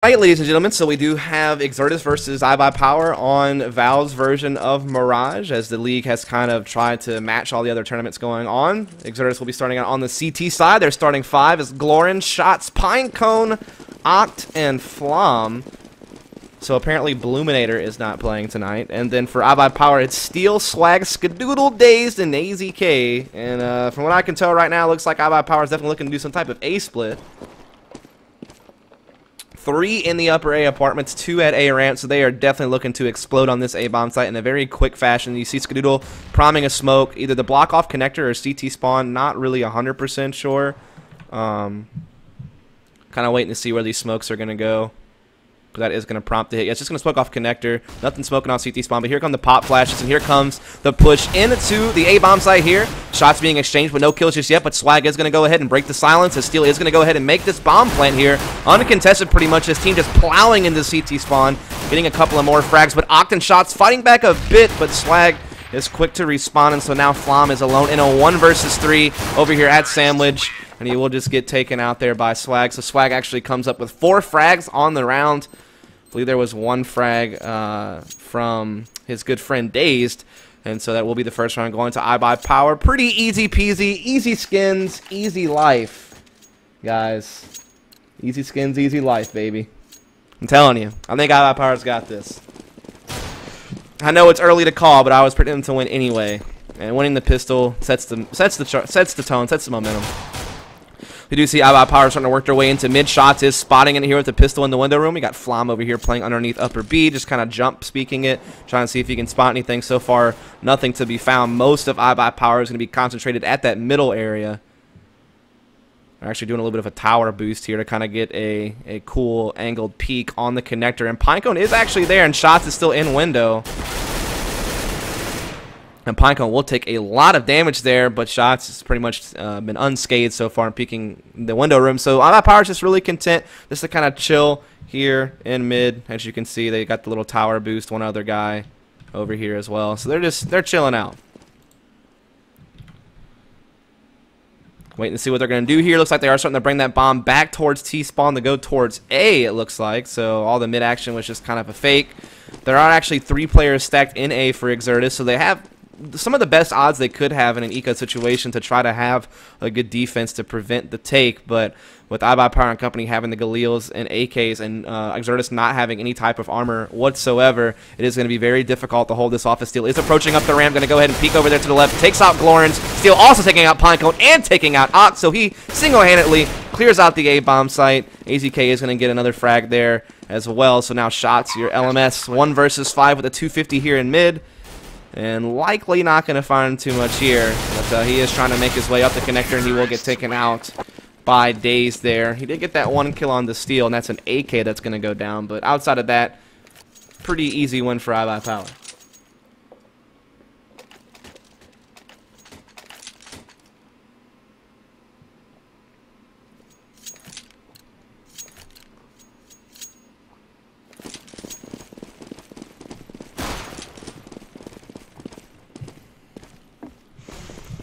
Alright, ladies and gentlemen, so we do have Exertus versus iBUYPOWER on Valve's version of Mirage, as the league has kind of tried to match all the other tournaments going on. Exertus will be starting out on the CT side. Their starting five is Glorin, Shots, Pinecone, Oct, and Flom. So apparently Bluminator is not playing tonight. And then for iBUYPOWER, it's Steel, Swag, Skadoodle, Dazed, and AZK. And from what I can tell right now, it looks like iBUYPOWER is definitely looking to do some type of A-split. 3 in the upper A apartments, 2 at A ramp, so they are definitely looking to explode on this A bomb site in a very quick fashion. You see Skadoodle priming a smoke, either the block off connector or CT spawn, not really 100% sure. Kind of waiting to see where these smokes are going to go. That is going to prompt the hit. Yeah, it's just going to smoke off connector. Nothing smoking on CT spawn, but here come the pop flashes, and here comes the push into the A-bomb site here. Shots being exchanged, but no kills just yet, but Swag is going to go ahead and break the silence, as Steel is going to go ahead and make this bomb plant here. Uncontested pretty much, this team just plowing into CT spawn, getting a couple of more frags, but Oct and Shots fighting back a bit, but Swag is quick to respawn, and so now Flom is alone in a 1 versus 3 over here at Sandwich, and he will just get taken out there by Swag. So Swag actually comes up with 4 frags on the round. I believe there was 1 frag from his good friend Dazed, and so that will be the first round going to iBUYPOWER. Pretty easy peasy, easy skins, easy life, guys. Easy skins, easy life, baby. I'm telling you, I think iBUYPOWER's got this. I know it's early to call, but I was predicting them to win anyway, and winning the pistol sets the tone, sets the momentum. We do see iBUYPOWER starting to work their way into mid. Shots is spotting in here with the pistol in the window room. We got Flom over here playing underneath upper B, just kind of jump speaking it, trying to see if he can spot anything. So far, nothing to be found. Most of iBUYPOWER is going to be concentrated at that middle area. They're actually doing a little bit of a tower boost here to kind of get a cool angled peek on the connector. And Pinecone is actually there, and Shots is still in window. And Pinecone will take a lot of damage there, but Shots has pretty much been unscathed so far in peeking the window room. So iBUYPOWER is just really content just to kind of chill here in mid. As you can see, they got the little tower boost, one other guy over here as well. So they're chilling out. Waiting to see what they're going to do here. Looks like they are starting to bring that bomb back towards T-spawn to go towards A, it looks like. So all the mid action was just kind of a fake. There are actually 3 players stacked in A for Exertus, so they have some of the best odds they could have in an eco situation to try to have a good defense to prevent the take, but with iBUYPOWER and company having the Galeals and AKs and Exertus not having any type of armor whatsoever, it is going to be very difficult to hold this off. As Steel is approaching up the ramp, going to go ahead and peek over there to the left, takes out Glorins. Steel also taking out Pinecone and taking out Oct, so he single-handedly clears out the A-bomb site. AZK is going to get another frag there as well, so now Shots, your LMS, 1 versus 5 with a 250 here in mid. And likely not going to find too much here. But he is trying to make his way up the connector, and he will get taken out by Dazed there. He did get that 1 kill on the Steel, and that's an AK that's going to go down. But outside of that, pretty easy win for iBUYPOWER.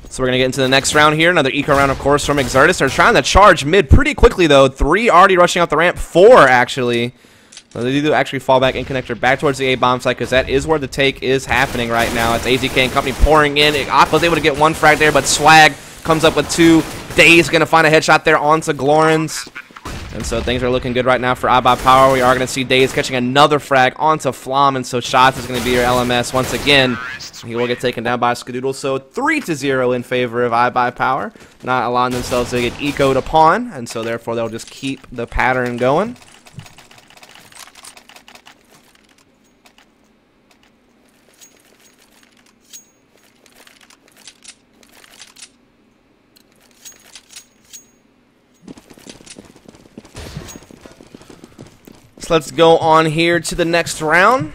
So we're going to get into the next round here. Another eco round, of course, from Exertus. They're trying to charge mid pretty quickly, though. 3 already rushing out the ramp. 4, actually. So they do actually fall back in connector back towards the A-bomb site, because that is where the take is happening right now. It's AZK and company pouring in. Oct was able to get 1 frag there, but Swag comes up with 2. Dazed going to find a headshot there onto Glorins. And so things are looking good right now for iBUYPOWER. We are going to see Dazed catching another frag onto Flom, and so Shots is going to be your LMS once again. He will get taken down by Skadoodle, so 3-0 in favor of iBUYPOWER, not allowing themselves to get ecoed upon, and so therefore they'll just keep the pattern going. So let's go on here to the next round,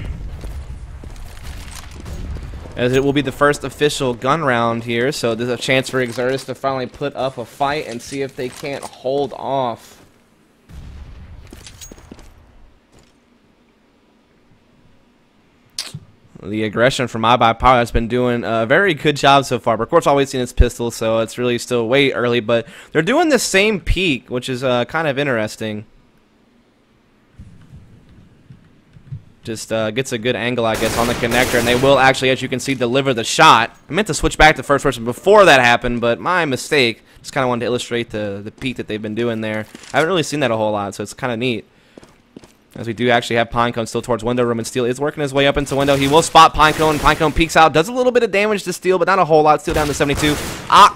as it will be the first official gun round here. So there's a chance for Exertus to finally put up a fight and see if they can't hold off. The aggression from iBUYPOWER has been doing a very good job so far. But of course, always seen his pistol, so it's really still way early. But they're doing the same peak, which is kind of interesting. just gets a good angle, I guess, on the connector, and they will actually, as you can see, deliver the shot. I meant to switch back to first person before that happened, but my mistake. Just kind of wanted to illustrate the peek that they've been doing there. I haven't really seen that a whole lot, so it's kind of neat. As we do actually have Pinecone still towards window room, and Steel is working his way up into window. He will spot Pinecone. Pinecone peeks out, does a little bit of damage to Steel, but not a whole lot. Steel down to 72.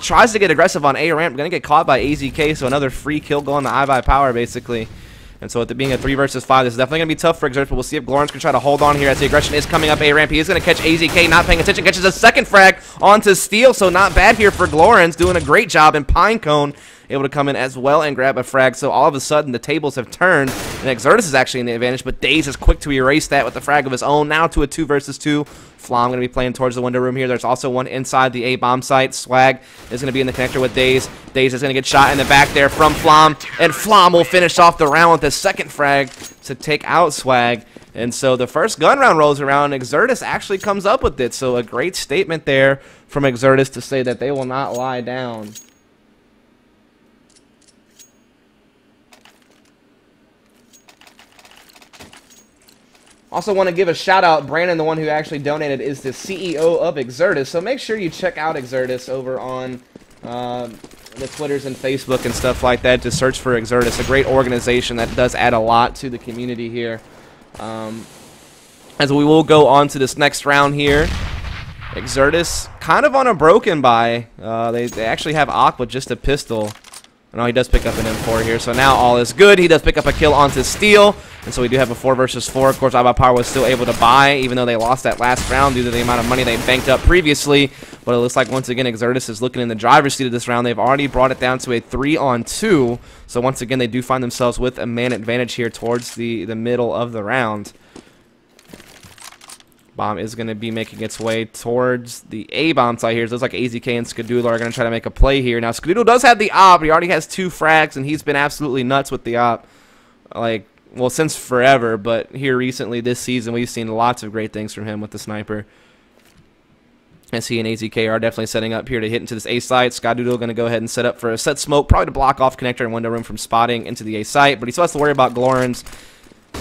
Tries to get aggressive on A ramp. Going to get caught by AZK, so another free kill going to iBUYPOWER, basically. And so with it being a 3 versus 5, this is definitely going to be tough for Exertus, but we'll see if Glorance can try to hold on here as the aggression is coming up A ramp. He is going to catch AZK, not paying attention, catches a second frag onto Steel, so not bad here for Glorance, doing a great job, and Pinecone able to come in as well and grab a frag. So all of a sudden the tables have turned, and Exertus is actually in the advantage, but Daze is quick to erase that with the frag of his own. Now to a 2 versus 2. Flom going to be playing towards the window room here. There's also one inside the A bomb site. Swag is going to be in the connector with Daze. Daze is going to get shot in the back there from Flom, and Flom will finish off the round with the second frag to take out Swag. And so the first gun round rolls around, and Exertus actually comes up with it. So a great statement there from Exertus to say that they will not lie down. Also want to give a shout out, Brandon, the one who actually donated, is the CEO of Exertus. So make sure you check out Exertus over on the Twitters and Facebook and stuff like that. Just search for Exertus, a great organization that does add a lot to the community here. As we will go on to this next round here. Exertus kind of on a broken buy. They actually have Ak with just a pistol. No, he does pick up an M4 here, so now all is good. He does pick up a kill onto Steel, and so we do have a 4 versus 4. Of course, iBUYPOWER was still able to buy, even though they lost that last round due to the amount of money they banked up previously. But it looks like, once again, Exertus is looking in the driver's seat of this round. They've already brought it down to a 3-on-2, so once again, they do find themselves with a man advantage here towards the middle of the round. Bomb is going to be making its way towards the A-bomb side here. It looks like AZK and Skadoodle are going to try to make a play here. Now, Skadoodle does have the op. He already has 2 frags, and he's been absolutely nuts with the op. Like, well, since forever, but here recently this season, we've seen lots of great things from him with the sniper. As he and AZK are definitely setting up here to hit into this A site. Skadoodle going to go ahead and set up for a set smoke, probably to block off connector and window room from spotting into the A site, but he still has to worry about Glorance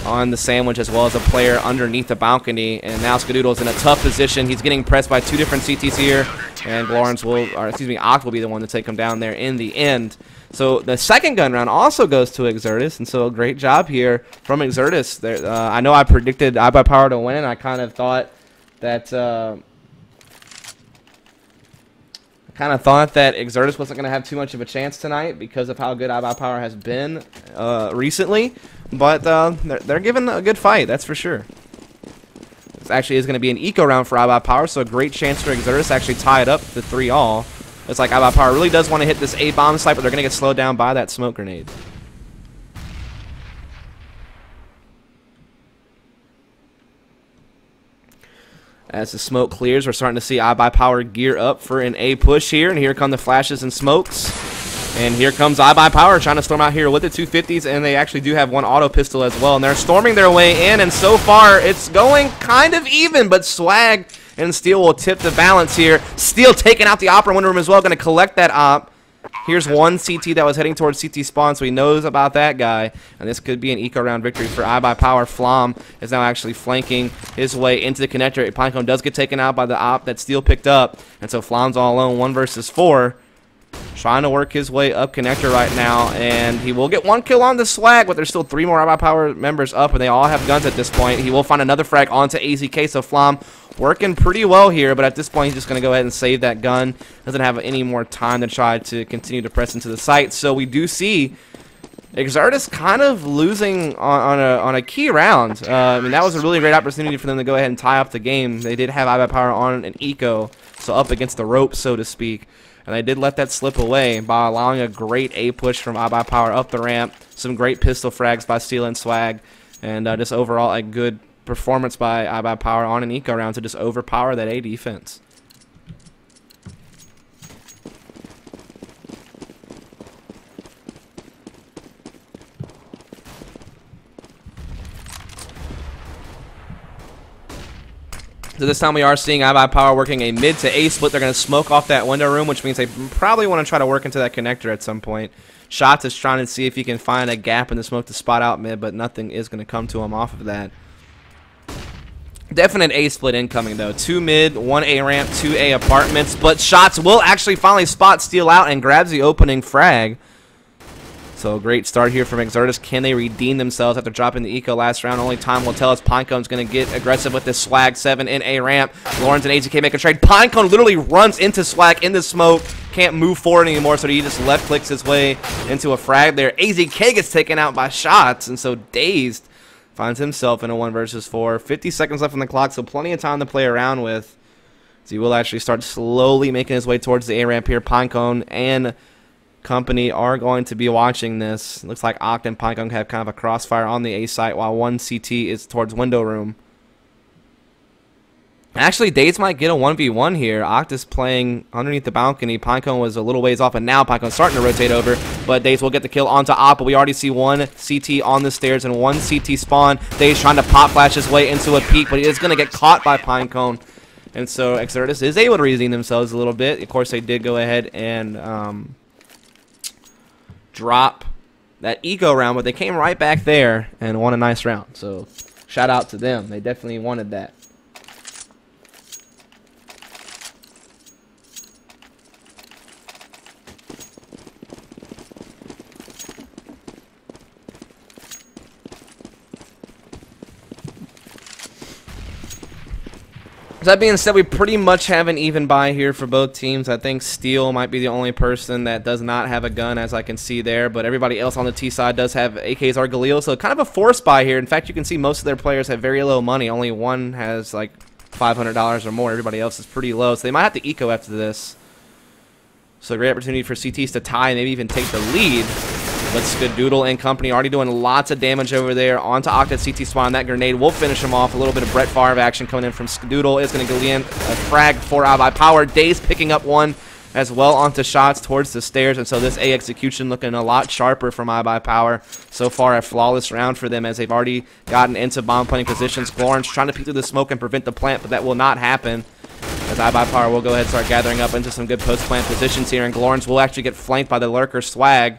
on the sandwich as well as a player underneath the balcony. And now Skadoodle's in a tough position. He's getting pressed by 2 different CTs here, and Glorance will, or excuse me, Oct will be the one to take him down there in the end. So the second gun round also goes to Exertus, and so a great job here from Exertus. There, I know I predicted iBUYPOWER to win, and I kind of thought that Exertus wasn't going to have too much of a chance tonight because of how good iBUYPOWER has been recently. But they're giving a good fight, that's for sure. This actually is going to be an eco round for iBUYPOWER, so a great chance for Exertus to actually tie it up to 3-all. It's like iBUYPOWER really does want to hit this A-bomb site, but they're going to get slowed down by that smoke grenade. As the smoke clears, we're starting to see iBUYPOWER gear up for an A push here, and here come the flashes and smokes. And here comes iBUYPOWER trying to storm out here with the 250s, and they actually do have 1 auto pistol as well. And they're storming their way in, and so far it's going kind of even, but Swag and Steel will tip the balance here. Steel taking out the Opera window room as well, going to collect that op. Here's one CT that was heading towards CT spawn, so he knows about that guy. And this could be an eco round victory for iBUYPOWER. Flom is now actually flanking his way into the connector. Pinecone does get taken out by the op that Steel picked up, and so Flom's all alone, 1 versus 4. Trying to work his way up connector right now, and he will get 1 kill on the Swag, but there's still 3 more iBUYPOWER members up, and they all have guns at this point. He will find another frag onto AZK, so Flom working pretty well here, but at this point he's just going to go ahead and save that gun. Doesn't have any more time to try to continue to press into the site, so we do see Exertus kind of losing on a key round. I mean, that was a really great opportunity for them to go ahead and tie up the game. They did have iBUYPOWER on an eco, so up against the ropes, so to speak. And they did let that slip away by allowing a great A push from iBUYPOWER up the ramp. Some great pistol frags by Steel and Swag. And just overall a good performance by iBUYPOWER on an eco round to just overpower that A defense. So this time we are seeing iBUYPOWER working a mid to A split. They're going to smoke off that window room, which means they probably want to try to work into that connector at some point. Shots is trying to see if he can find a gap in the smoke to spot out mid, but nothing is going to come to him off of that. Definite A split incoming, though. 2 mid, 1 A ramp, 2 A apartments. But shots will actually finally spot steal out and grabs the opening frag. So great start here from Exertus. Can they redeem themselves after dropping the eco last round? Only time will tell us. Pinecone's going to get aggressive with this swag 7 in A ramp. Lawrence and AZK make a trade. Pinecone literally runs into swag in the smoke. Can't move forward anymore, so he just left clicks his way into a frag there. AZK gets taken out by shots, and so Dazed finds himself in a 1 versus 4. 50 seconds left on the clock, so plenty of time to play around with. So he will actually start slowly making his way towards the A ramp here. Pinecone and company are going to be watching this. Looks like Oct and Pinecone have kind of a crossfire on the A site, while one CT is towards window room. Actually, Daze might get a 1v1 here. Oct is playing underneath the balcony. Pinecone was a little ways off, and now Pinecone's starting to rotate over, but Daze will get the kill onto Oct, but we already see 1 CT on the stairs and 1 CT spawn. Daze trying to pop flash his way into a peek, but he is going to get caught by Pinecone. And so Exertus is able to redeem themselves a little bit. Of course, they did go ahead and drop that eco round, but they came right back there and won a nice round. So shout out to them. They definitely wanted that. That being said, we pretty much have an even buy here for both teams. I think Steel might be the only person that does not have a gun, as I can see there, but everybody else on the T side does have AKs or Galil, so kind of a forced buy here. In fact, you can see most of their players have very low money. Only one has like $500 or more. Everybody else is pretty low, so they might have to eco after this. So a great opportunity for CTs to tie and maybe even take the lead. But Skadoodle and company already doing lots of damage over there onto Octa CT spawn. That grenade will finish him off. A little bit of Brett Favre action coming in from Skadoodle. Is going to go in a frag for iBUYPOWER. Daze picking up 1 as well onto shots towards the stairs. And so this A execution looking a lot sharper from iBUYPOWER. So far a flawless round for them, as they've already gotten into bomb planting positions. Glorance trying to peek through the smoke and prevent the plant, but that will not happen, as iBUYPOWER will go ahead and start gathering up into some good post-plant positions here. And Glorance will actually get flanked by the lurker swag.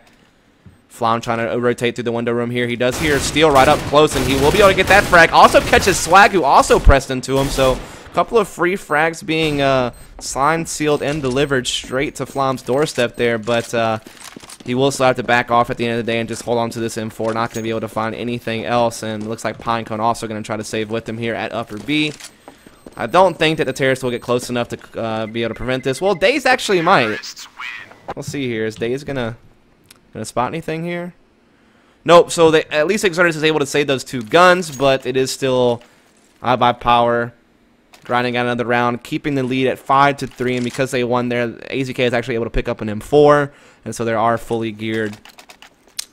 Flam trying to rotate through the window room here. He does hear Steel right up close, and he will be able to get that frag. Also catches Swag, who also pressed into him. So a couple of free frags being signed, sealed, and delivered straight to Flam's doorstep there. But he will still have to back off at the end of the day and just hold on to this M4. Not going to be able to find anything else. And it looks like Pinecone also going to try to save with him here at upper B. I don't think that the terrorists will get close enough to be able to prevent this. Well, Daze actually might. We'll see here. Is Daze going to spot anything here? Nope. So at least Exertus is able to save those 2 guns, but it is still iBUYPOWER grinding out another round, keeping the lead at 5-3. And because they won there, AZK is actually able to pick up an M4, and so they are fully geared.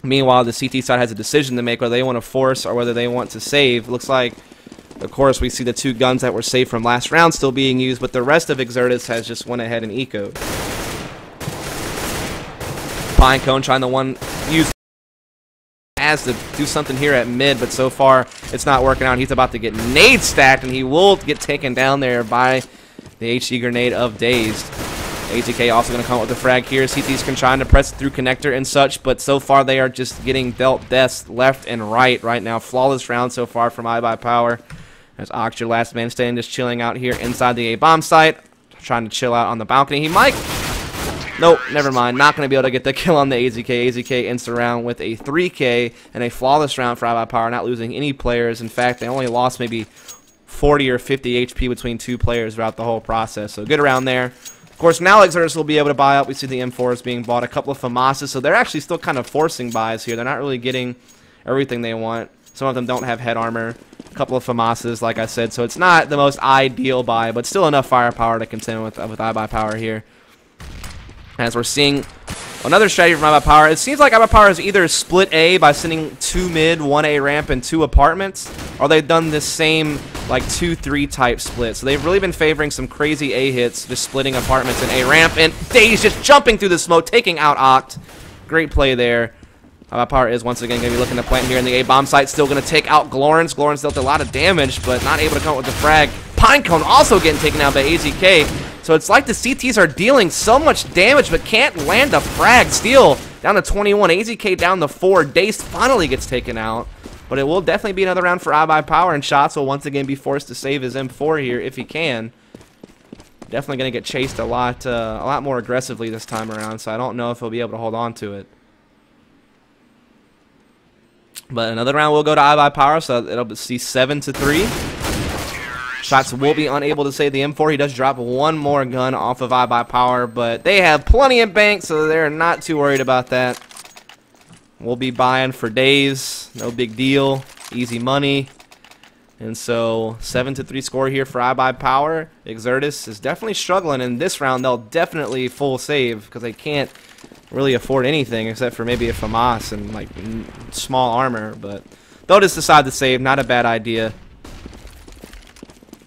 Meanwhile, the CT side has a decision to make, whether they want to force or whether they want to save. Looks like, of course, we see the 2 guns that were saved from last round still being used, but the rest of Exertus has just went ahead and ecoed. Pinecone trying to use has to do something here at mid, but so far it's not working out. He's about to get nade stacked, and he will get taken down there by the HE grenade of Dazed. AZK also going to come up with the frag here. CT's trying to press through connector and such, but so far they are just getting dealt deaths left and right now. Flawless round so far from iBUYPOWER. As Oct, your last man standing, just chilling out here inside the A bomb site, trying to chill out on the balcony. He might. Nope, never mind. Not going to be able to get the kill on the AZK. AZK ends the round with a 3K and a flawless round for iBUYPOWER, not losing any players. In fact, they only lost maybe 40 or 50 HP between 2 players throughout the whole process. So good around there. Of course, now Exertus will be able to buy up. We see the M4s being bought, a couple of FAMASas, so they're actually still kind of forcing buys here. They're not really getting everything they want. Some of them don't have head armor. A couple of FAMASas, like I said, so it's not the most ideal buy, but still enough firepower to contend with iBUYPOWER here. As we're seeing another strategy from iBUYPOWER, it seems like iBUYPOWER is either split A by sending 2 mid, 1 A ramp, and 2 apartments, or they've done this same like 2-3 type split. So they've really been favoring some crazy A hits, just splitting apartments and A ramp, and Daze just jumping through the smoke, taking out Oct. Great play there. iBUYPOWER is once again going to be looking to plant here in the A bomb site, still going to take out Glorance. Glorance dealt a lot of damage, but not able to come up with the frag. Pinecone also getting taken out by AZK. So it's like the CTs are dealing so much damage, but can't land a frag. Steel down to 21. AZK down to 4. Daze finally gets taken out. But But it will definitely be another round for iBUYPOWER, and Shots will once again be forced to save his M4 here if he can. Definitely going to get chased a lot more aggressively this time around, so I don't know if he'll be able to hold on to it. But another round will go to iBUYPOWER, so it'll see 7-3. Shots will be unable to save the M4. He does drop one more gun off of iBUYPOWER, but they have plenty of bank, so they're not too worried about that. We'll be buying for days. No big deal. Easy money. And so 7-3 score here for iBUYPOWER. Exertus is definitely struggling in this round. They'll definitely full save because they can't really afford anything except for maybe a FAMAS and like small armor. But they'll just decide to save. Not a bad idea.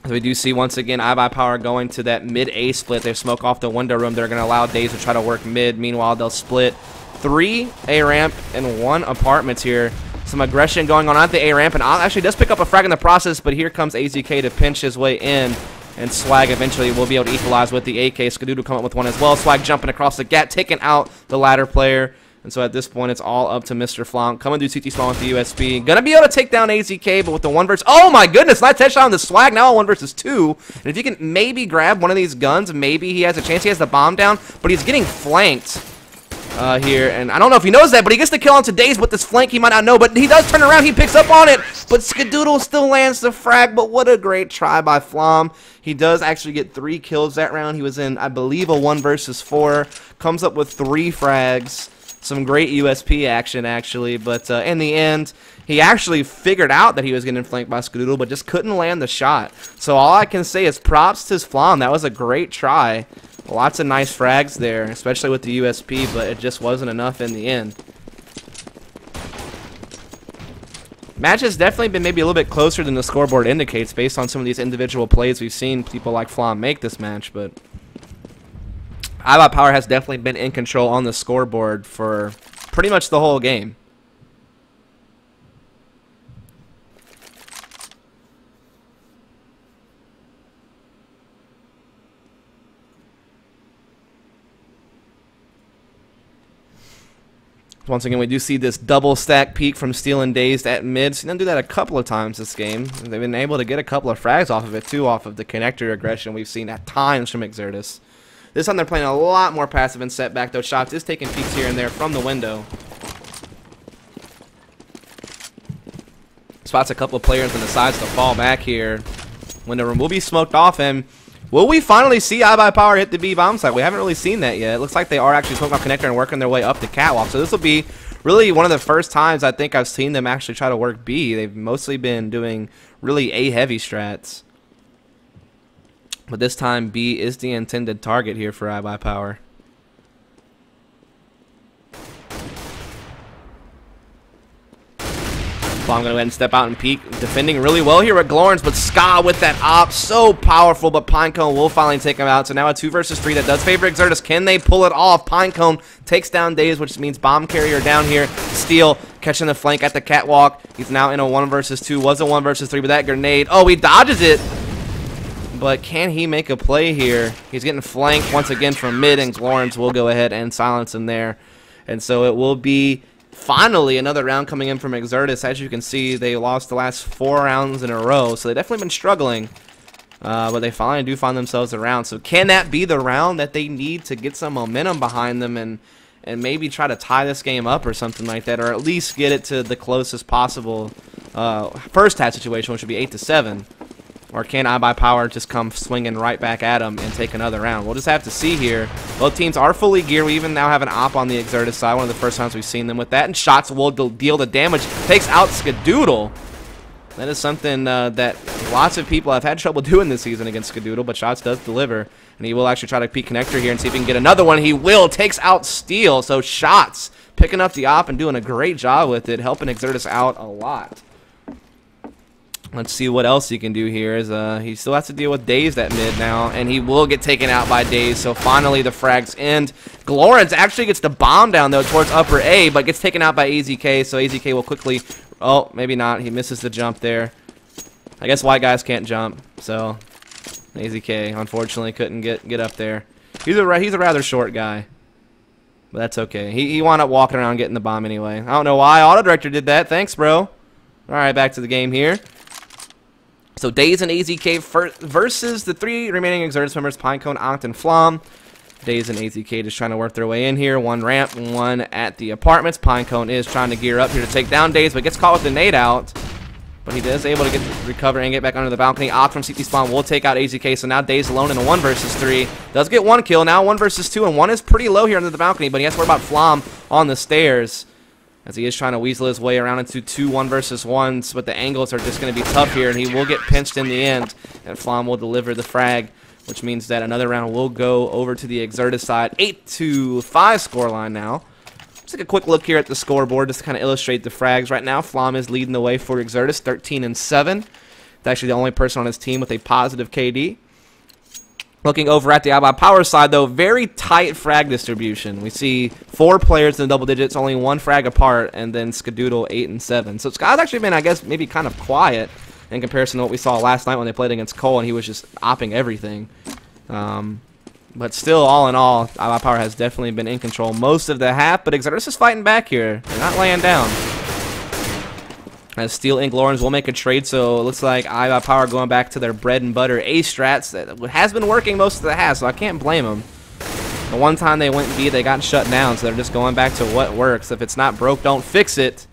As we do see once again iBUYPOWER going to that mid-A split. They smoke off the window room. They're going to allow Daze to try to work mid. Meanwhile, they'll split 3 A ramp and 1 apartments here. Some aggression going on at the A ramp, and actually does pick up a frag in the process, but here comes AZK to pinch his way in, and Swag eventually will be able to equalize with the AK. Skadoodle come up with one as well. Swag jumping across the gap, taking out the ladder player, and so at this point it's all up to Mr. Flonk. Coming to CT spawn with the USB. Gonna be able to take down AZK, but with the 1 versus... Oh my goodness, nice headshot on the Swag, now 1 versus 2. And if you can maybe grab one of these guns, maybe he has a chance. He has the bomb down, but he's getting flanked. Here, and I don't know if he knows that, but he gets the kill on today's with this flank. He might not know, but he does turn around. He picks up on it, but Skadoodle still lands the frag. But what a great try by Flom. He does actually get 3 kills that round. He was in, I believe, a 1 versus 4. Comes up with 3 frags. Some great USP action, actually, but in the end, he actually figured out that he was getting flanked by Skadoodle, but just couldn't land the shot. So all I can say is props to Flom. That was a great try. Lots of nice frags there, especially with the USP, but it just wasn't enough in the end. Match has definitely been maybe a little bit closer than the scoreboard indicates based on some of these individual plays we've seen people like Flom make this match, but iBUYPOWER has definitely been in control on the scoreboard for pretty much the whole game. Once again, we do see this double stack peek from Steel and Dazed at mid. So they do that a couple of times this game. They've been able to get a couple of frags off of it too, off of the connector aggression we've seen at times from Exertus. This time they're playing a lot more passive and setback, though. Shots is taking peeks here and there from the window. Spots a couple of players and decides to fall back here. Window room will be smoked off, and will we finally see iBUYPOWER hit the B bomb site? We haven't really seen that yet. It looks like they are actually smoking off connector and working their way up the catwalk. So this will be really one of the first times I think I've seen them actually try to work B. They've mostly been doing really A heavy strats. But this time B is the intended target here for iBUYPOWER. I'm going to go ahead and step out and peek. Defending really well here at Glorns, but Ska with that op, so powerful, but Pinecone will finally take him out. So now a 2 versus 3 that does favor Exertus. Can they pull it off? Pinecone takes down Daze, which means bomb carrier down here. Steel catching the flank at the catwalk. He's now in a 1 versus 2. Was a 1 versus 3, but that grenade, oh, he dodges it. But can he make a play here? He's getting flanked once again from mid, and Glorns will go ahead and silence him there. And so it will be finally another round coming in from Exertus. As you can see, they lost the last 4 rounds in a row, so they've definitely been struggling. But they finally do find themselves a round. So can that be the round that they need to get some momentum behind them and maybe try to tie this game up or something like that, or at least get it to the closest possible first half situation, which would be 8-7? Or can iBUYPOWER just come swinging right back at them and take another round? We'll just have to see here. Both teams are fully geared. We even now have an op on the Exertus side. One of the first times we've seen them with that. And Shots will deal the damage. Takes out Skadoodle. That is something that lots of people have had trouble doing this season against Skadoodle, but Shots does deliver. And he will actually try to peek connector here and see if he can get another one. He will. Takes out Steel. So Shots picking up the op and doing a great job with it, helping Exertus out a lot. Let's see what else he can do here. He still has to deal with Daze at mid now, and he will get taken out by Daze. So finally the frags end. Glorns actually gets the bomb down, though, towards upper A, but gets taken out by AZK. So AZK will quickly... Oh, maybe not. He misses the jump there. I guess white guys can't jump, so AZK, unfortunately, couldn't get up there. He's a rather short guy, but that's okay. He wound up walking around getting the bomb anyway. I don't know why. Auto Director did that. Thanks, bro. All right, back to the game here. So Daze and AZK versus the 3 remaining Exertus members, Pinecone, Onct, and Flom. Daze and AZK just trying to work their way in here. One ramp, one at the apartments. Pinecone is trying to gear up here to take down Daze, but gets caught with the nade out. But he is able to recover and get back under the balcony. Onct from CT spawn will take out AZK, so now Daze alone in a 1 versus 3. Does get 1 kill, now 1 versus 2, and 1 is pretty low here under the balcony, but he has to worry about Flom on the stairs, as he is trying to weasel his way around into 2 1 versus 1s, but the angles are just going to be tough here, and he will get pinched in the end, and Flom will deliver the frag, which means that another round will go over to the Exertus side. 8-5 scoreline now. Let's take a quick look here at the scoreboard just to kind of illustrate the frags. Right now, Flom is leading the way for Exertus, 13-7. It's actually the only person on his team with a positive KD. Looking over at the iBUYPOWER side, though, very tight frag distribution. We see 4 players in the double digits, only 1 frag apart, and then Skadoodle 8 and 7. So Sky's actually been, I guess, maybe kind of quiet in comparison to what we saw last night when they played against Cole, and he was just opping everything. But still, all in all, iBUYPOWER has definitely been in control most of the half, but Exertus is fighting back here. They're not laying down. As Steel Ink Lawrence will make a trade, so it looks like iBUYPOWER going back to their bread and butter A strats that has been working most of the half, so I can't blame them. The one time they went B, they got shut down, so they're just going back to what works. If it's not broke, don't fix it.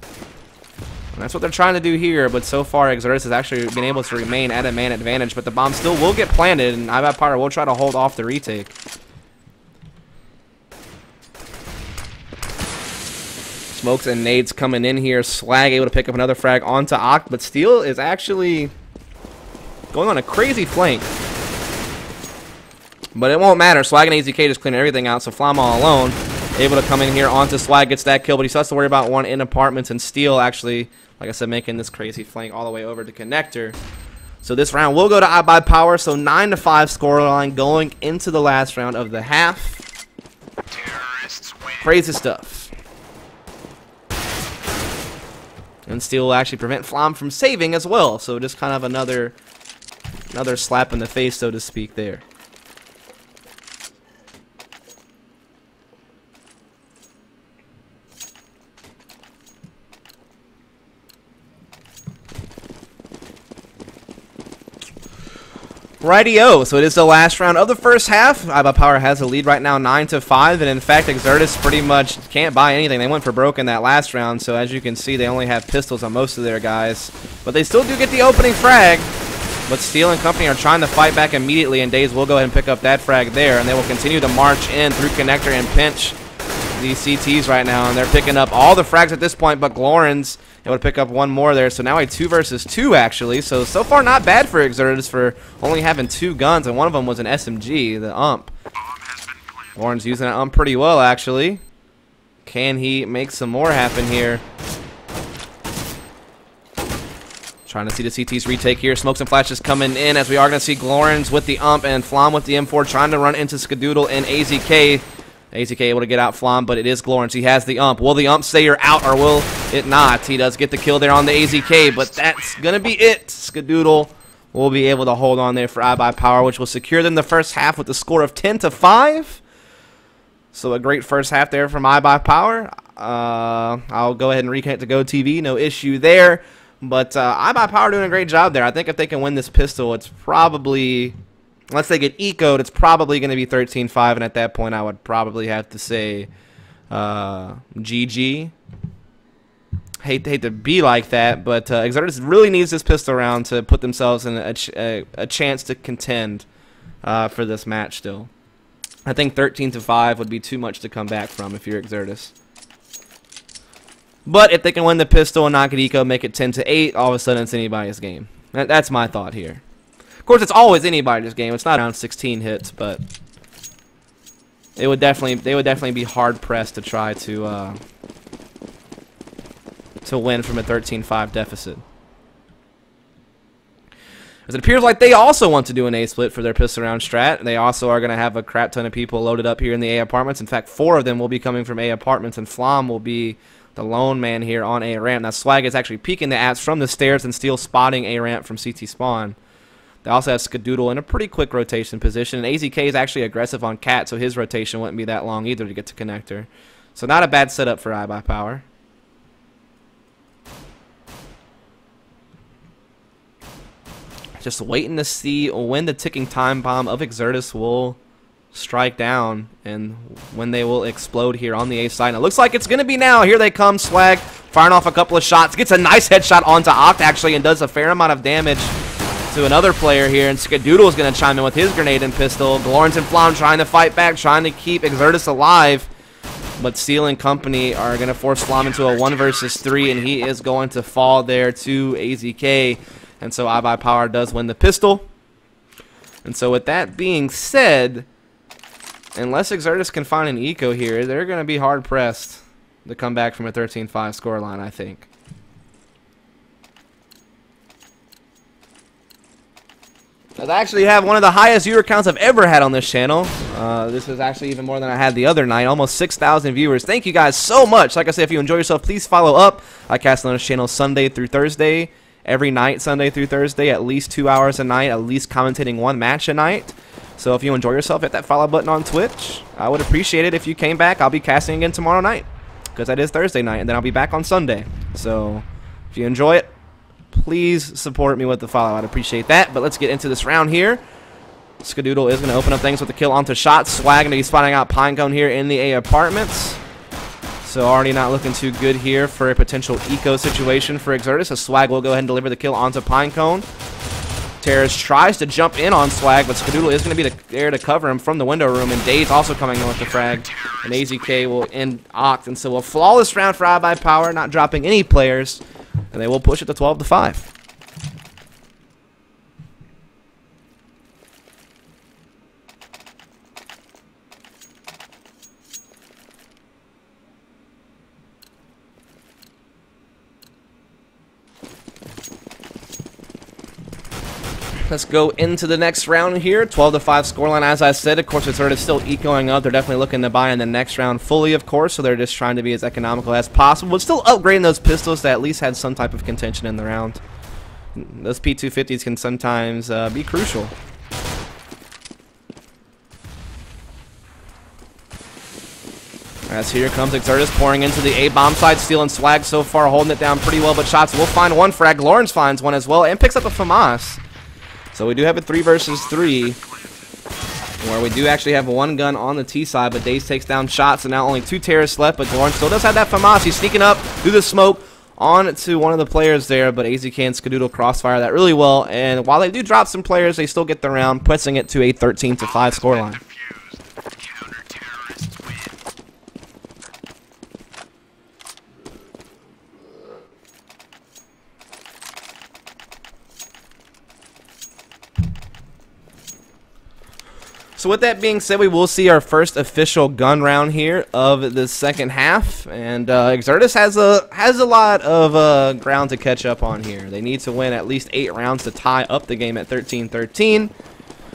And that's what they're trying to do here, but so far Exertus has actually been able to remain at a man advantage, but the bomb still will get planted, and iBUYPOWER will try to hold off the retake. Smokes and nades coming in here. Swag able to pick up another frag onto Onct, but Steel is actually going on a crazy flank. But it won't matter. Swag and AZK just cleaning everything out, so Flom all alone. Able to come in here onto Swag, gets that kill, but he still has to worry about 1 in apartments, and Steel actually, like I said, making this crazy flank all the way over to Connector. So this round will go to iBUYPOWER, so 9-5 scoreline going into the last round of the half. Crazy stuff. And Steel will actually prevent Flom from saving as well. So just kind of another slap in the face, so to speak, there. Rightio, so it is the last round of the first half. iBUYPOWER has a lead right now, 9-5, and in fact, Exertus pretty much can't buy anything. They went for broke in that last round, so as you can see, they only have pistols on most of their guys. But they still do get the opening frag. But Steel and company are trying to fight back immediately, and Daze will go ahead and pick up that frag there, and they will continue to march in through Connector and pinch these CTs right now, and they're picking up all the frags at this point, but Glorens able to pick up 1 more there, so now a 2 versus 2 actually, so far not bad for Exertus for only having 2 guns, and one of them was an SMG, the ump. Glorens using that ump pretty well actually. Can he make some more happen here? Trying to see the CTs retake here. Smokes and flashes coming in as we are going to see Glorens with the ump and Flom with the M4 trying to run into Skadoodle and AZK. AZK able to get out Flom, but it is Glorens. He has the ump. Will the ump say you're out or will it not? He does get the kill there on the AZK, but that's going to be it. Skadoodle will be able to hold on there for iBUYPOWER, which will secure them the first half with the score of 10-5. So a great first half there from iBUYPOWER. I'll go ahead and reconnect to GoTV. No issue there. But iBUYPOWER doing a great job there. I think if they can win this pistol, it's probably, unless they get ecoed, it's probably going to be 13-5. And at that point, I would probably have to say GG. Hate to be like that, but Exertus really needs this pistol round to put themselves in a chance to contend for this match still. I think 13-5 would be too much to come back from if you're Exertus. But if they can win the pistol and not get eco, make it 10-8, all of a sudden it's anybody's game. That's my thought here. Of course, it's always anybody's game. It's not around 16 hits, but they would definitely be hard pressed to try to win from a 13-5 deficit. As it appears like they also want to do an A split for their pistol round strat. They also are going to have a crap ton of people loaded up here in the A apartments. In fact, 4 of them will be coming from A apartments, and Flom will be the lone man here on A ramp. Now Swag is actually peeking the apps from the stairs and Steel spotting A ramp from CT spawn. They also have Skadoodle in a pretty quick rotation position. And AZK is actually aggressive on Cat, so his rotation wouldn't be that long either to get to Connector. So not a bad setup for iBUYPOWER. Just waiting to see when the ticking time bomb of Exertus will strike down and when they will explode here on the A side. And it looks like it's going to be now. Here they come. Swag firing off a couple of shots. Gets a nice headshot onto Oct, actually, and does a fair amount of damage to another player here. And Skadoodle is going to chime in with his grenade and pistol. Glorns and Flom trying to fight back, trying to keep Exertus alive. But Steel and company are going to force Flom into a 1 versus 3, and he is going to fall there to AZK. And so iBUYPOWER does win the pistol. And so with that being said, unless Exertus can find an eco here, they're going to be hard-pressed to come back from a 13-5 scoreline, I think. I actually have one of the highest viewer counts I've ever had on this channel. This is actually even more than I had the other night. Almost 6,000 viewers. Thank you guys so much. Like I said, if you enjoy yourself, please follow up. I cast on this channel Sunday through Thursday. Every night, Sunday through Thursday, at least 2 hours a night, at least commentating 1 match a night. So if you enjoy yourself, hit that follow button on Twitch. I would appreciate it if you came back. I'll be casting again tomorrow night, because that is Thursday night, and then I'll be back on Sunday. So if you enjoy it, please support me with the follow. I'd appreciate that. But let's get into this round here. Skadoodle is going to open up things with the kill onto shots. Swag going to be spotting out Pinecone here in the A apartments. So already not looking too good here for a potential eco situation for Exertus. So Swag will go ahead and deliver the kill onto Pinecone. Terrace tries to jump in on Swag, but Skadoodle is going to be there to cover him from the window room. And Daze also coming in with the frag. And AZK will end Oct. And so a flawless round for iBUYPOWER, not dropping any players. And they will push it to 12-5. Let's go into the next round here. 12-5 scoreline, as I said. Of course, Exertus still ecoing up. They're definitely looking to buy in the next round fully, of course, so they're just trying to be as economical as possible, but still upgrading those pistols that at least had some type of contention in the round. Those P250s can sometimes be crucial. As here comes Exertus pouring into the A-bomb side. Steel and Swag so far holding it down pretty well, but shots will find one frag. Lawrence finds one as well and picks up a FAMAS. So we do have a 3 versus 3, where we do actually have 1 gun on the T side, but Daze takes down shots, and now only 2 terrorists left, but Lawrence still does have that FAMAS. He's sneaking up through the smoke on to one of the players there, but AZK and Skadoodle crossfire that really well, and while they do drop some players, they still get the round, pressing it to a 13-5 scoreline. So with that being said, we will see our first official gun round here of the second half, and Exertus has a lot of ground to catch up on here. They need to win at least 8 rounds to tie up the game at 13-13,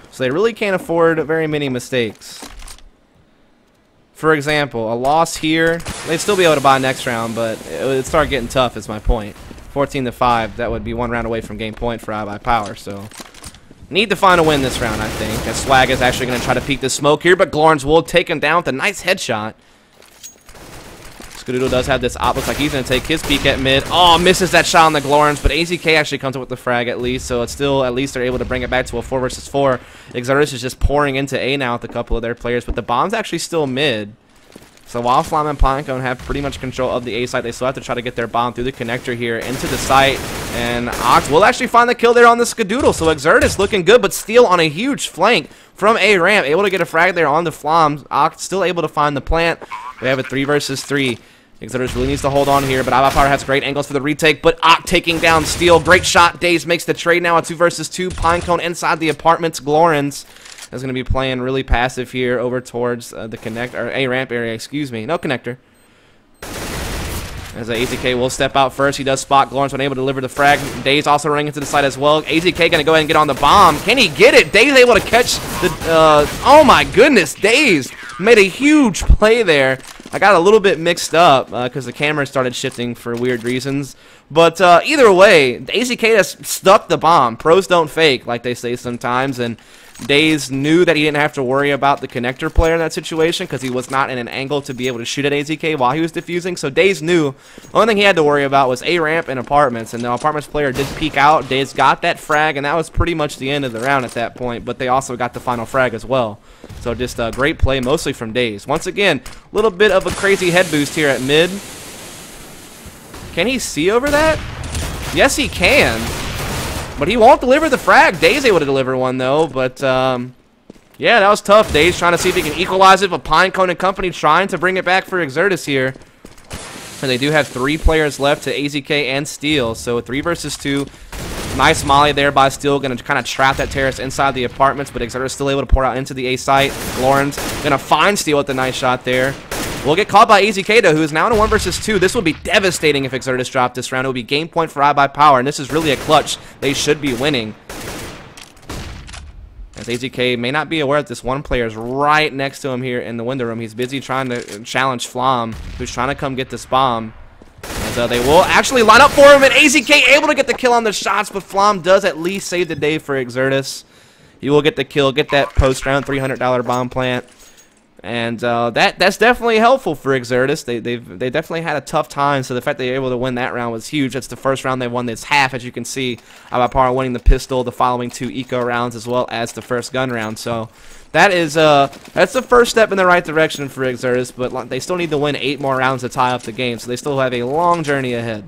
so they really can't afford very many mistakes. For example, a loss here, they'd still be able to buy next round, but it would start getting tough is my point. 14-5, that would be 1 round away from game point for iBUYPOWER, so need to find a win this round, I think. As Swag is actually going to try to peek the smoke here, but Glorns will take him down with a nice headshot. Skadoodle does have this op. Looks like he's going to take his peek at mid. Oh, misses that shot on the Glorns, but AZK actually comes up with the frag at least, so it's still, at least they're able to bring it back to a 4 versus 4. Exertus is just pouring into A now with a couple of their players, but the bomb's actually still mid. So while Flom and Pinecone have pretty much control of the A site, they still have to try to get their bomb through the connector here into the site. And Oct will actually find the kill there on the Skadoodle. So Exertus looking good, but Steel on a huge flank from A ramp. Able to get a frag there on the Flom. Oct still able to find the plant. We have a 3 versus 3. Exertus really needs to hold on here, but iBUYPOWER has great angles for the retake, but Oct taking down Steel. Great shot. Daze makes the trade now, a 2 versus 2. Pinecone inside the apartments. Glorens is going to be playing really passive here over towards the connect or A ramp area, excuse me. No connector. As AZK will step out first. He does spot Glorns unable to deliver the frag. Daze also running into the side as well. AZK going to go ahead and get on the bomb. Can he get it? Daze able to catch the... oh my goodness. Daze made a huge play there. I got a little bit mixed up because the camera started shifting for weird reasons. But either way, AZK has stuck the bomb. Pros don't fake, like they say sometimes. And Daze knew that he didn't have to worry about the connector player in that situation because he was not in an angle to be able to shoot at AZK while he was defusing. So Daze knew the only thing he had to worry about was A ramp and apartments, and the apartments player did peek out. Daze got that frag, and that was pretty much the end of the round at that point, but they also got the final frag as well. So just a great play, mostly from Daze. Once again, a little bit of a crazy head boost here at mid. Can he see over that? Yes, he can. But he won't deliver the frag. Daze able to deliver one, though. But, yeah, that was tough. Daze trying to see if he can equalize it, but Pinecone and company trying to bring it back for Exertus here. And they do have 3 players left to AZK and Steel. So 3 versus 2. Nice molly there by Steel. Going to kind of trap that terrace inside the apartments, but Exertus still able to pour out into the A site. Lauren's going to find Steel with the nice shot there. We'll get caught by AZK, though, who is now in a 1 versus 2. This would be devastating if Exertus dropped this round. It would be game point for iBUYPOWER, and this is really a clutch. They should be winning. As AZK may not be aware that this one player is right next to him here in the window room. He's busy trying to challenge Flom, who's trying to come get this bomb. And so they will actually line up for him, and AZK able to get the kill on the shots, but Flom does at least save the day for Exertus. He will get the kill, get that post-round $300 bomb plant. And that's definitely helpful for Exertus. They definitely had a tough time, so the fact they were able to win that round was huge. That's the first round they won this half, as you can see. iBUYPOWER winning the pistol, the following 2 eco rounds, as well as the first gun round. So that is that's the first step in the right direction for Exertus, but they still need to win 8 more rounds to tie up the game, so they still have a long journey ahead.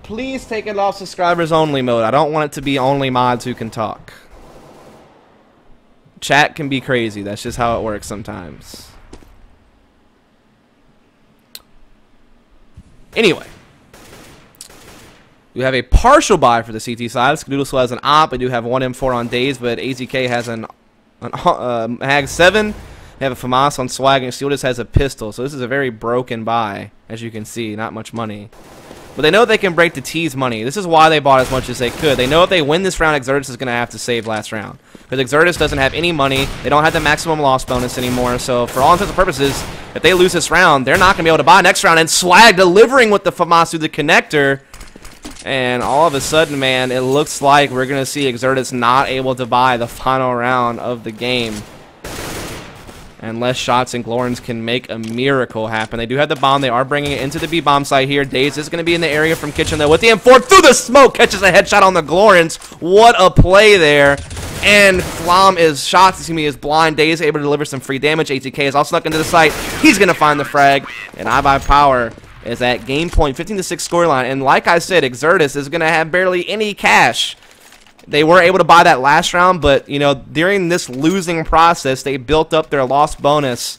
Please take it off subscribers only mode. I don't want it to be only mods who can talk. Chat can be crazy. That's just how it works sometimes. Anyway. We have a partial buy for the CT side. Skadoodle still has an op. We do have 1 M4 on Daze, but AZK has an Mag 7. They have a FAMAS on Swag, and Steel just has a pistol. So this is a very broken buy, as you can see. Not much money. But they know they can break the T's money. This is why they bought as much as they could. They know if they win this round, Exertus is going to have to save last round. Because Exertus doesn't have any money. They don't have the maximum loss bonus anymore. So for all intents and purposes, if they lose this round, they're not going to be able to buy next round. And Swag delivering with the FAMAS through the connector. And all of a sudden, man, it looks like we're going to see Exertus not able to buy the final round of the game. Unless Shots and Glorns can make a miracle happen. They do have the bomb. They are bringing it into the B-bomb site here. Daze is going to be in the area from Kitchen, though, with the M4 through the smoke. Catches a headshot on the Glorns. What a play there. And Flom is blind. Daze able to deliver some free damage. ATK is all snuck into the site. He's going to find the frag. And iBUYPOWER is at game point, 15-6 scoreline. And like I said, Exertus is going to have barely any cash. They were able to buy that last round, but, you know, during this losing process, they built up their loss bonus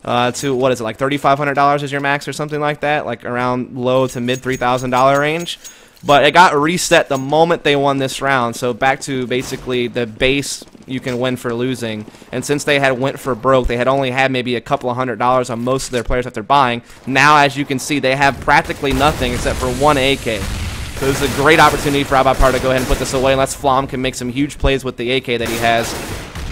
to, what is it, like $3,500 is your max or something like that, like around low to mid $3,000 range. But it got reset the moment they won this round, so back to basically the base you can win for losing. And since they had went for broke, they had only had maybe a couple of $100 on most of their players that they're buying. Now, as you can see, they have practically nothing except for 1 AK. So this is a great opportunity for iBUYPOWER to go ahead and put this away, unless Flom can make some huge plays with the AK that he has.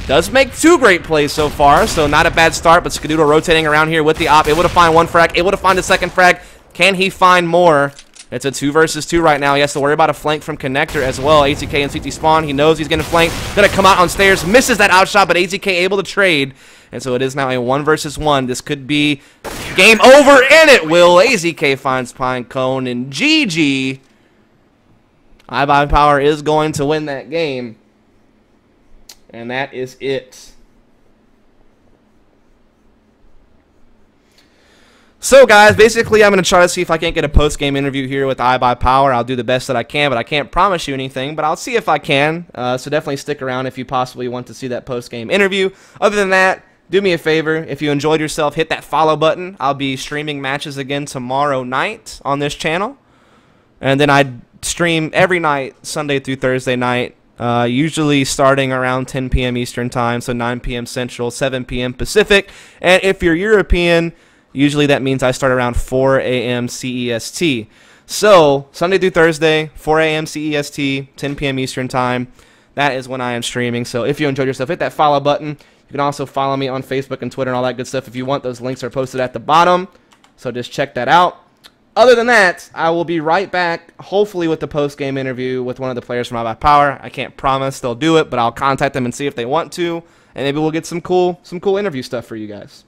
Does make 2 great plays so far, so not a bad start, but Skadoodle rotating around here with the op, able to find 1 frag, able to find a 2nd frag. Can he find more? It's a 2 versus 2 right now. He has to worry about a flank from Connector as well. ATK and CT spawn. He knows he's getting flanked. Going to come out on stairs. Misses that outshot, but ATK able to trade. And so it is now a 1 versus 1. This could be game over, and it will. AZK finds Pinecone, and GG. iBUYPOWER is going to win that game. And that is it. So, guys, basically, I'm going to try to see if I can't get a post-game interview here with iBUYPOWER. I'll do the best that I can, but I can't promise you anything, but I'll see if I can. So definitely stick around if you possibly want to see that post-game interview. Other than that, do me a favor. If you enjoyed yourself, hit that follow button. I'll be streaming matches again tomorrow night on this channel. And then I stream every night, Sunday through Thursday night, usually starting around 10 p.m. Eastern Time, so 9 p.m. Central, 7 p.m. Pacific. And if you're European, usually that means I start around 4 a.m. CEST. So, Sunday through Thursday, 4 a.m. CEST, 10 p.m. Eastern Time. That is when I am streaming. So, if you enjoyed yourself, hit that follow button. You You can also follow me on Facebook and Twitter and all that good stuff if you want. Those links are posted at the bottom, so just check that out. Other than that, I will be right back, hopefully with the post-game interview with one of the players from iBUYPOWER. I can't promise they'll do it, but I'll contact them and see if they want to, and maybe we'll get some cool interview stuff for you guys.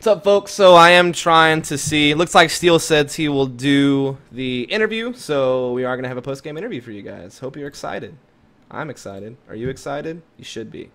What's up, folks? So I am trying to see. Looks like Steele says he will do the interview, so we are going to have a post-game interview for you guys. Hope you're excited. I'm excited. Are you excited? You should be.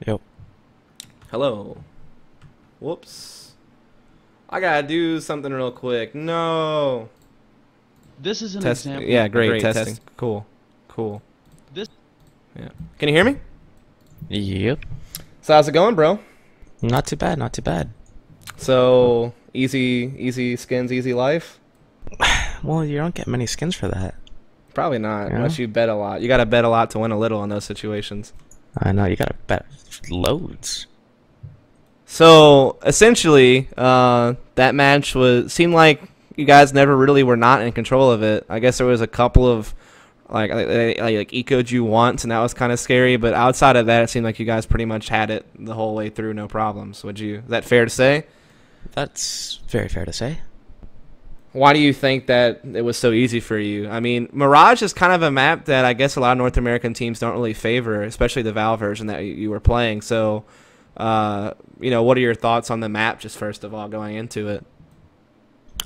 Yep. Hello. Whoops. I gotta do something real quick. No. This is an example. Yeah, great testing. Cool. Cool. This. Yeah. Can you hear me? Yep. So how's it going, bro? Not too bad, not too bad. So easy skins, easy life? Well, you don't get many skins for that. Probably not, Yeah. unless you bet a lot. You gotta bet a lot to win a little in those situations. I know, you gotta bet loads. So essentially, that match seemed like you guys never really were not in control of it. I guess there was a couple of like ecoed you once, and that was kind of scary. But outside of that, it seemed like you guys pretty much had it the whole way through, no problems. Is that fair to say? That's very fair to say. Why do you think that it was so easy for you? I mean, Mirage is kind of a map that I guess a lot of North American teams don't really favor, especially the Valve version that you were playing. So, what are your thoughts on the map, just first of all, going into it?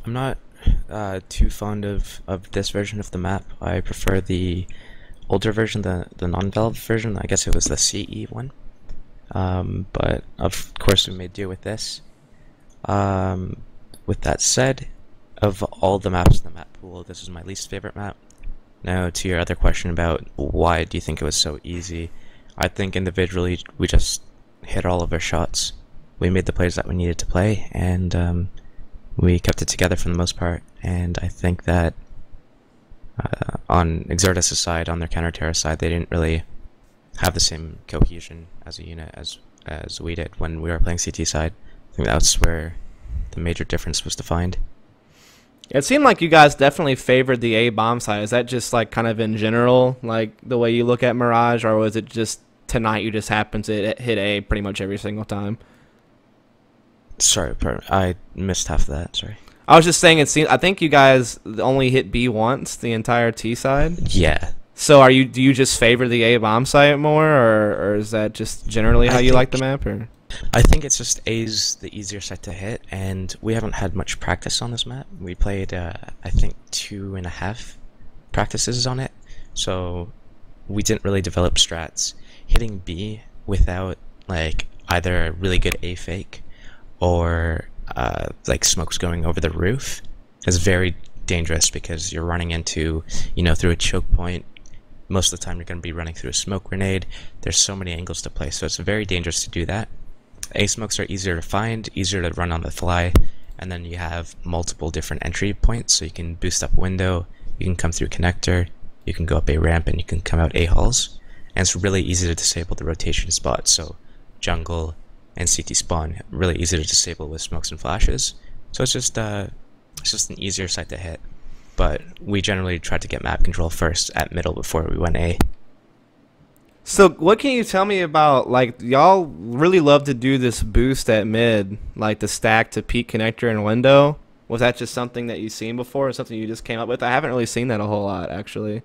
I'm not too fond of this version of the map. I prefer the older version, the non-Valve version. I guess it was the CE one. But of course we made do with this. With that said, of all the maps in the map pool, this is my least favorite map. Now, to your other question about why do you think it was so easy, I think individually we just hit all of our shots. We made the plays that we needed to play, and we kept it together for the most part. And I think that on Exertus' side, on their counter-terror side, they didn't really have the same cohesion as a unit as we did when we were playing CT side. I think that's where the major difference was defined. It seemed like you guys definitely favored the A bomb side. Is that just like kind of in general, like the way you look at Mirage, or was it just tonight you just happened to hit A pretty much every single time? Sorry, I missed half of that. Sorry. I was just saying I think you guys only hit B once the entire T side. Yeah. So do you just favor the A bomb site more, or is that just generally how you like the map? Or I think it's just A's the easier site to hit, and we haven't had much practice on this map. We played, I think, 2.5 practices on it, so we didn't really develop strats. Hitting B without like either a really good A fake or like smokes going over the roof is very dangerous, because you're running into, through a choke point, most of the time you're going to be running through a smoke grenade. There's so many angles to play, so it's very dangerous to do that. A smokes are easier to find, easier to run on the fly, and then you have multiple different entry points, so you can boost up window, you can come through connector, you can go up a ramp, and you can come out A halls. And it's really easy to disable the rotation spots, so jungle and CT spawn, really easy to disable with smokes and flashes. So it's just an easier site to hit. But we generally try to get map control first at middle before we went A. So what can you tell me about, like, y'all really love to do this boost at mid, like the stack to peak connector and window? Was that just something that you've seen before or something you just came up with? I haven't really seen that a whole lot, actually.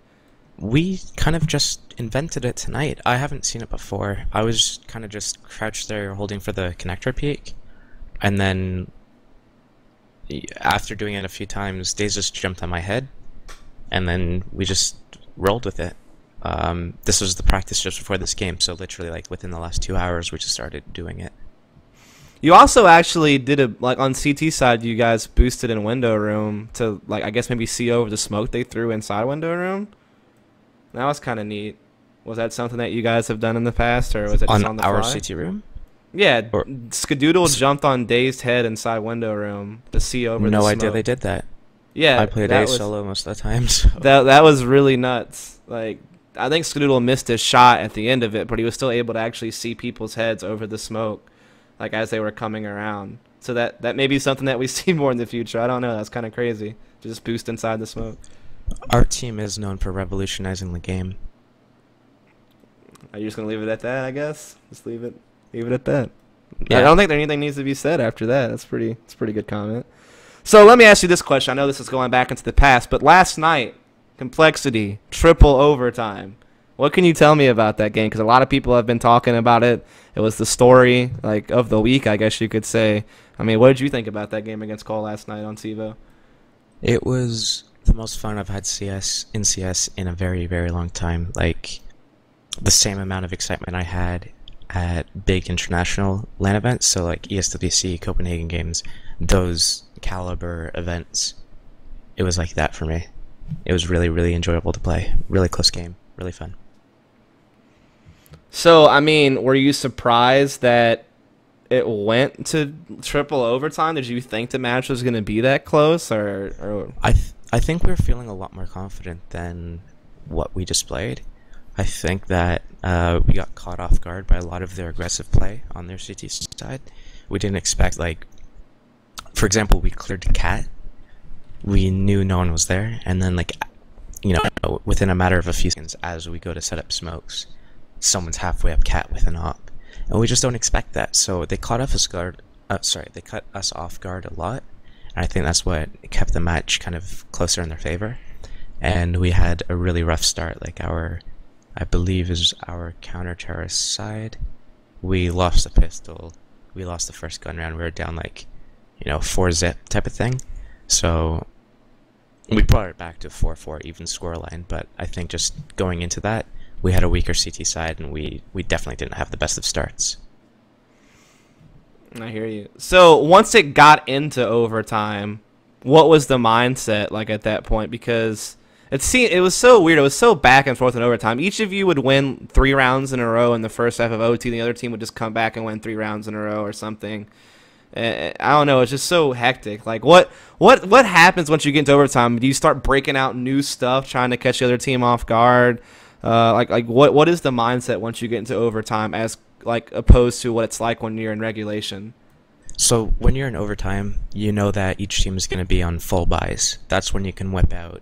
We kind of just invented it tonight. I haven't seen it before. I was kind of just crouched there holding for the connector peak, and then after doing it a few times, Days just jumped on my head, and then we just rolled with it. This was the practice just before this game, so literally like within the last 2 hours we just started doing it. You also actually did like on CT side, you guys boosted in window room to, like, I guess maybe see over the smoke they threw inside window room. That was kind of neat. Was that something that you guys have done in the past, or was it just on the our fly? CT room? Yeah, Skadoodle jumped on Dazed head inside window room to see over the No smoke. idea they did that. Yeah, I played A solo most of the time. So. That was really nuts. Like, I think Skadoodle missed his shot at the end of it, but he was still able to actually see people's heads over the smoke, like as they were coming around. So that may be something that we see more in the future. I don't know. That's kind of crazy. Just boost inside the smoke. Our team is known for revolutionizing the game. Are you just gonna leave it at that? I guess just leave it at that. Yeah. I don't think anything needs to be said after that. That's pretty good comment. So let me ask you this question. I know this is going back into the past, but last night, Complexity, triple overtime. What can you tell me about that game? Because a lot of people have been talking about it. It was the story of the week, I guess you could say. I mean, what did you think about that game against Cole last night on TiVo? It was the most fun I've had in CS in a very, very long time. Like, the same amount of excitement I had at big international LAN events, so like ESWC, Copenhagen Games, those caliber events. It was like that for me. It was really, really enjoyable to play. Really close game. Really fun. So, I mean, were you surprised that it went to triple overtime? Did you think the match was going to be that close? Or I think we're feeling a lot more confident than what we displayed. I think that we got caught off guard by a lot of their aggressive play on their CT side. We didn't expect, like, for example, we cleared the cat. We knew no one was there, and then, like, you know, within a matter of a few seconds, as we go to set up smokes, someone's halfway up cat with an op, and we just don't expect that. So they caught us guard. They cut us off guard a lot, and I think that's what kept the match kind of closer in their favor. And we had a really rough start. Like I believe is our counter-terrorist side. We lost the pistol. We lost the first gun round. We were down, like, 4-zip type of thing. So we brought it back to 4-4 even scoreline, but I think just going into that, we had a weaker CT side, and we definitely didn't have the best of starts. I hear you. So once it got into overtime, what was the mindset like at that point? Because it was so weird. It was so back and forth in overtime. Each of you would win 3 rounds in a row in the first half of OT. The other team would just come back and win 3 rounds in a row or something. I don't know. It's just so hectic. Like, what happens once you get into overtime? Do you start breaking out new stuff, trying to catch the other team off guard? What is the mindset once you get into overtime, as like opposed to what it's like when you're in regulation? So when you're in overtime, you know that each team is going to be on full buys. That's when you can whip out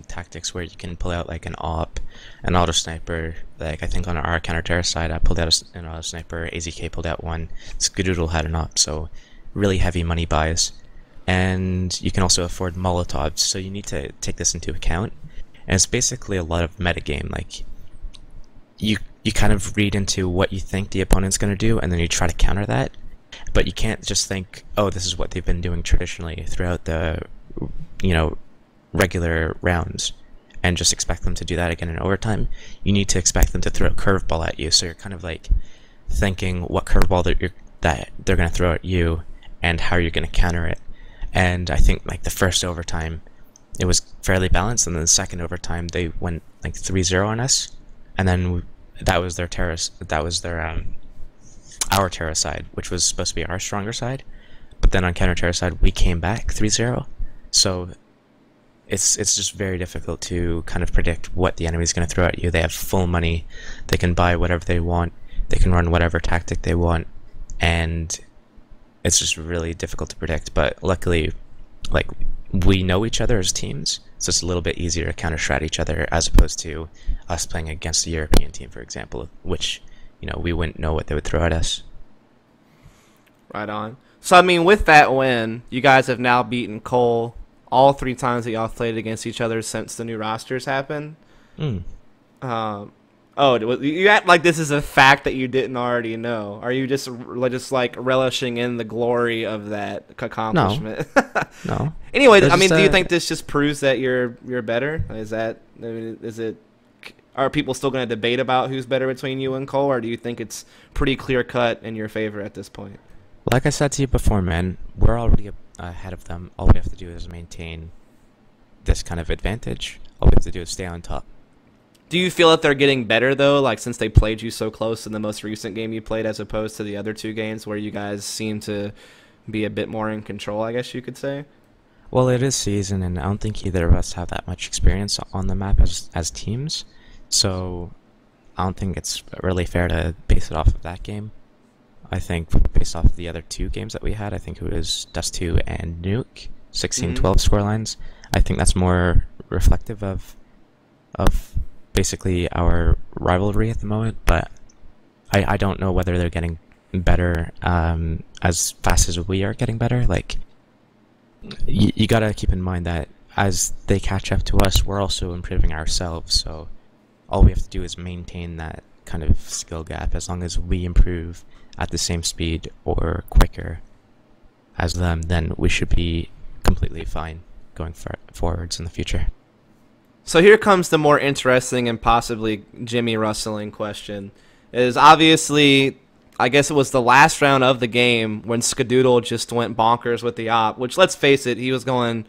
tactics where you can pull out like an op, an auto sniper. Like I think on our counter-terrorist side, I pulled out an auto sniper, AZK pulled out one, Skadoodle had an op, so really heavy money buys. And you can also afford Molotovs, so you need to take this into account. And it's basically a lot of metagame. Like you kind of read into what you think the opponent's going to do, and then you try to counter that. But you can't just think, oh, this is what they've been doing traditionally throughout the, regular rounds, and just expect them to do that again in overtime. You need to expect them to throw a curveball at you, so you're kind of like thinking what curveball that they're going to throw at you and how you're going to counter it. And I think like the first overtime, it was fairly balanced, and then the second overtime they went like 3-0 on us, and then that was their terrace. That was their our terra side, which was supposed to be our stronger side. But then on counter terra side, we came back 3-0. So it's just very difficult to kind of predict what the enemy is going to throw at you. They have full money. They can buy whatever they want. They can run whatever tactic they want, and it's just really difficult to predict. But luckily, like, we know each other as teams, so it's a little bit easier to counter-strat each other as opposed to us playing against a European team, for example, which, you know, we wouldn't know what they would throw at us. Right on. So, I mean, with that win, you guys have now beaten Cole all 3 times that y'all played against each other since the new rosters happened. You act like this is a fact that you didn't already know. Are you just like relishing in the glory of that accomplishment? No. Anyway, I mean, do you think this just proves that you're better? Are people still going to debate about who's better between you and Cole, or do you think it's pretty clear cut in your favor at this point? Like I said to you before, man, we're already ahead of them. All we have to do is maintain this kind of advantage. All we have to do is stay on top. Do you feel that they're getting better, though, like since they played you so close in the most recent game you played as opposed to the other 2 games where you guys seem to be a bit more in control, I guess you could say? Well, it is season, and I don't think either of us have that much experience on the map as teams, so I don't think it's really fair to base it off of that game. I think based off of the other 2 games that we had, I think it was Dust 2 and Nuke, 16-12 scorelines. I think that's more reflective of basically our rivalry at the moment, but I don't know whether they're getting better as fast as we are getting better. Like, you gotta keep in mind that as they catch up to us, we're also improving ourselves, so all we have to do is maintain that kind of skill gap. As long as we improve at the same speed or quicker as them, then we should be completely fine going forwards in the future. So here comes the more interesting and possibly Jimmy Rustling question. Is obviously, I guess it was the last round of the game when Skadoodle just went bonkers with the op, which, let's face it, he was going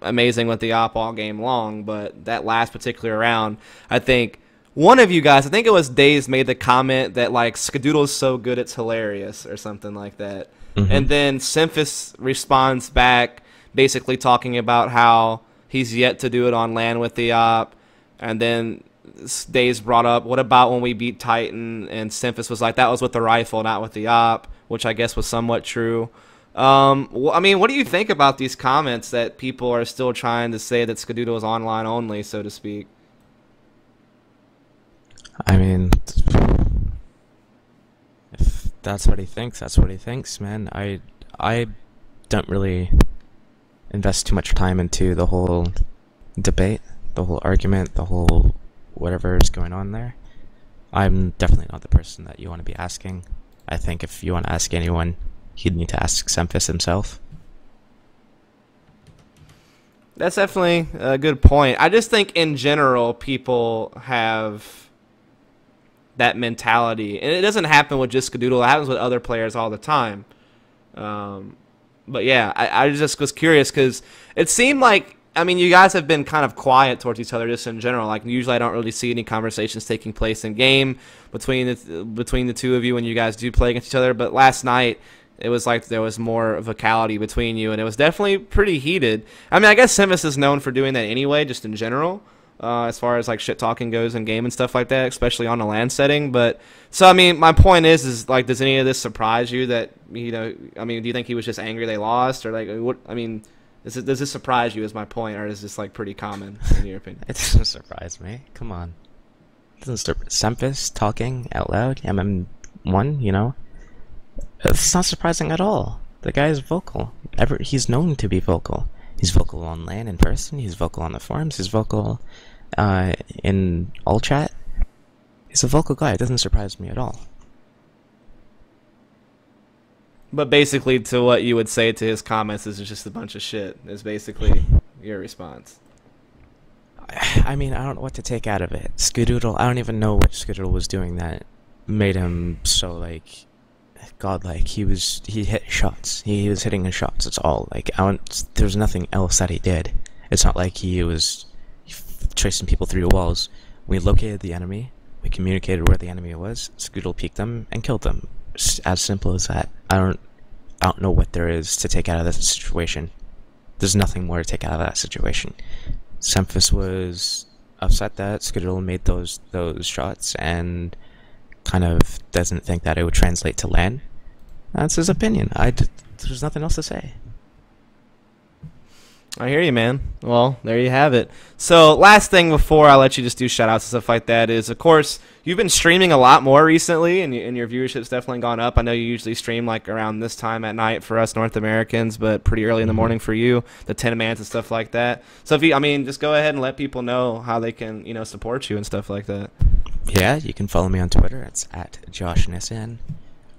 amazing with the op all game long, but that last particular round, I think one of you guys, I think it was Days, made the comment that, like, Skadoodle's so good it's hilarious or something like that. And then Simphis responds back basically talking about how he's yet to do it on land with the op. And then Days brought up, what about when we beat Titan? And Simphis was like, that was with the rifle, not with the op, which I guess was somewhat true. I mean, what do you think about these comments that people are still trying to say that Skadoodle is online only, so to speak? I mean, if that's what he thinks, that's what he thinks, man. I don't really invest too much time into the whole debate, the whole argument, the whole whatever is going on there. I'm definitely not the person that you want to be asking. I think if you want to ask anyone, you'd need to ask Simphis himself. That's definitely a good point. I just think in general people have that mentality, and it doesn't happen with just Skadoodle. It happens with other players all the time. But yeah, I just was curious because it seemed like, I mean, you guys have been kind of quiet towards each other just in general. Like, usually I don't really see any conversations taking place in game between the 2 of you when you guys do play against each other. But last night, it was like there was more vocality between you, and it was definitely pretty heated. I mean, I guess Simphis is known for doing that anyway, just in general. As far as like shit talking goes in game and stuff like that, especially on a LAN setting. But so I mean, my point is like, does any of this surprise you? That, you know, I mean, do you think he was just angry they lost, or like what? I mean, does this surprise you? Is my point, or is this like pretty common in your opinion? It doesn't surprise me. Come on, it doesn't Simphis talking out loud, MM1, you know, it's not surprising at all. The guy is vocal. He's known to be vocal. He's vocal on LAN in person. He's vocal on the forums. He's vocal in all chat. He's a vocal guy. It doesn't surprise me at all. But basically, to what you would say to his comments is just a bunch of shit, is basically your response. I mean, I don't know what to take out of it. Skadoodle, I don't even know what Skadoodle was doing that made him so, like, godlike. He hit shots. He was hitting his shots. That's all. Like, there's nothing else that he did. It's not like he was chasing people through walls. We located the enemy, we communicated where the enemy was, Scoodle peeked them and killed them. It's as simple as that. I don't know what there is to take out of this situation. There's nothing more to take out of that situation. Semphis was upset that Scoodle made those shots and kind of doesn't think that it would translate to LAN. That's his opinion. There's nothing else to say. I hear you, man. Well, there you have it. So, last thing before I let you just do shout-outs and stuff like that is, of course, you've been streaming a lot more recently, and your viewership's definitely gone up. I know you usually stream, like, around this time at night for us North Americans, but pretty early in the morning for you, the 10 mans and stuff like that. So, if you, I mean, just go ahead and let people know how they can, you know, support you and stuff like that. Yeah, you can follow me on Twitter. It's at JoshNSN.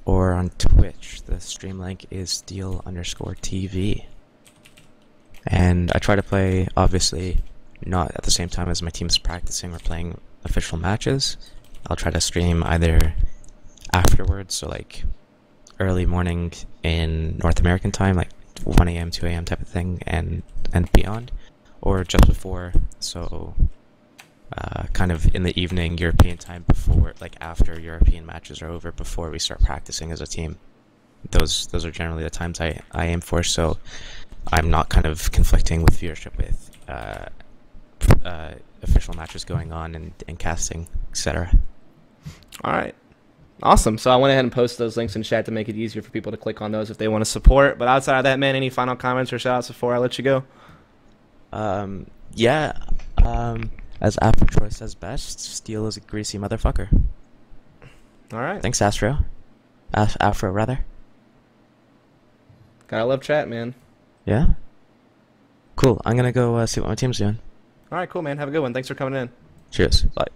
Or on Twitch, the stream link is Steel_TV. And I try to play, obviously, not at the same time as my team's practicing or playing official matches. I'll try to stream either afterwards, so like early morning in North American time, like 1 a.m., 2 a.m. type of thing, and beyond, or just before, so kind of in the evening European time, before, like after European matches are over, before we start practicing as a team. Those are generally the times I aim for, so I'm not kind of conflicting with viewership with official matches going on and casting, etc. All right. Awesome. So I went ahead and posted those links in chat to make it easier for people to click on those if they want to support. But outside of that, man, any final comments or shout-outs before I let you go? Yeah. As Afro Troy says best, Steel is a greasy motherfucker. All right. Thanks, Astro. Afro, rather. Gotta love chat, man. Yeah? Cool. I'm gonna go see what my team's doing. All right, cool, man. Have a good one. Thanks for coming in. Cheers. Bye.